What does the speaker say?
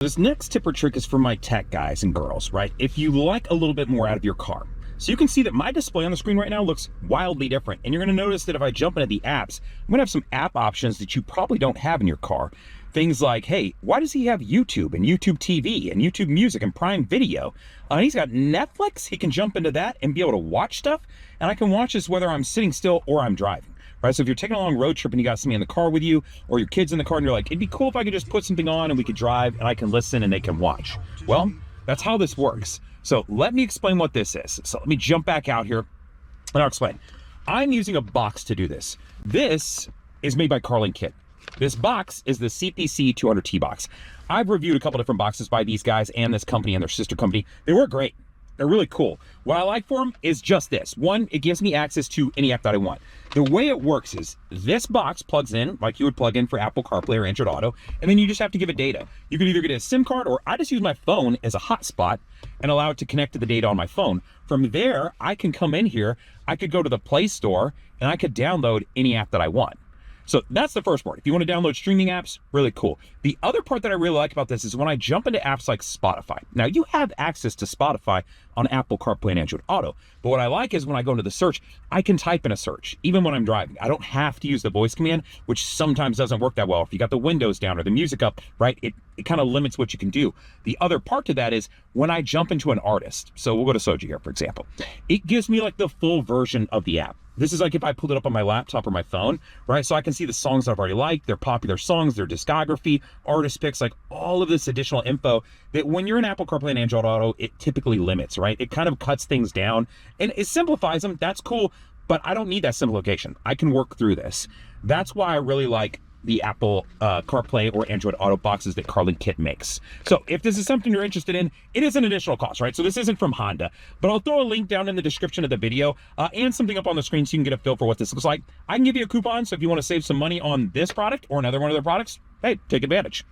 This next tip or trick is for my tech guys and girls, right? If you like a little bit more out of your car. So you can see that my display on the screen right now looks wildly different. And you're gonna notice that if I jump into the apps, I'm gonna have some app options that you probably don't have in your car. Things like, hey, why does he have YouTube and YouTube TV and YouTube Music and Prime Video? He's got Netflix, he can jump into that and be able to watch stuff. And I can watch this whether I'm sitting still or I'm driving. Right, so if you're taking a long road trip and you got somebody in the car with you, or your kids in the car and you're like, it'd be cool if I could just put something on and we could drive and I can listen and they can watch. Well, that's how this works. So let me explain what this is. So let me jump back out here and I'll explain. I'm using a box to do this. This is made by Carlink Kit. This box is the CPC 200 TBox. I've reviewed a couple different boxes by these guys and this company and their sister company. They work great. They're really cool. What I like for them is just this. One, it gives me access to any app that I want. The way it works is this box plugs in like you would plug in for Apple CarPlay or Android Auto, and then you just have to give it data. You can either get a SIM card, or I just use my phone as a hotspot and allow it to connect to the data on my phone. From there, I can come in here, I could go to the Play Store, and I could download any app that I want. So that's the first part. If you want to download streaming apps, really cool. The other part that I really like about this is when I jump into apps like Spotify. Now you have access to Spotify on Apple CarPlay and Android Auto. But what I like is when I go into the search, I can type in a search, even when I'm driving. I don't have to use the voice command, which sometimes doesn't work that well. If you got the windows down or the music up, right, it kind of limits what you can do. The other part to that is when I jump into an artist. So we'll go to Soji here, for example. It gives me like the full version of the app. This is like if I pulled it up on my laptop or my phone, right? So I can see the songs I've already liked, their popular songs, their discography, artist picks, like all of this additional info that when you're in Apple CarPlay and Android Auto, it typically limits, right? It kind of cuts things down and it simplifies them. That's cool, but I don't need that simplification. I can work through this. That's why I really like the Apple CarPlay or Android Auto boxes that Carlink Kit makes. So if this is something you're interested in, it is an additional cost, right? So this isn't from Honda, but I'll throw a link down in the description of the video and something up on the screen so you can get a feel for what this looks like. I can give you a coupon, so if you want to save some money on this product or another one of their products, hey, take advantage.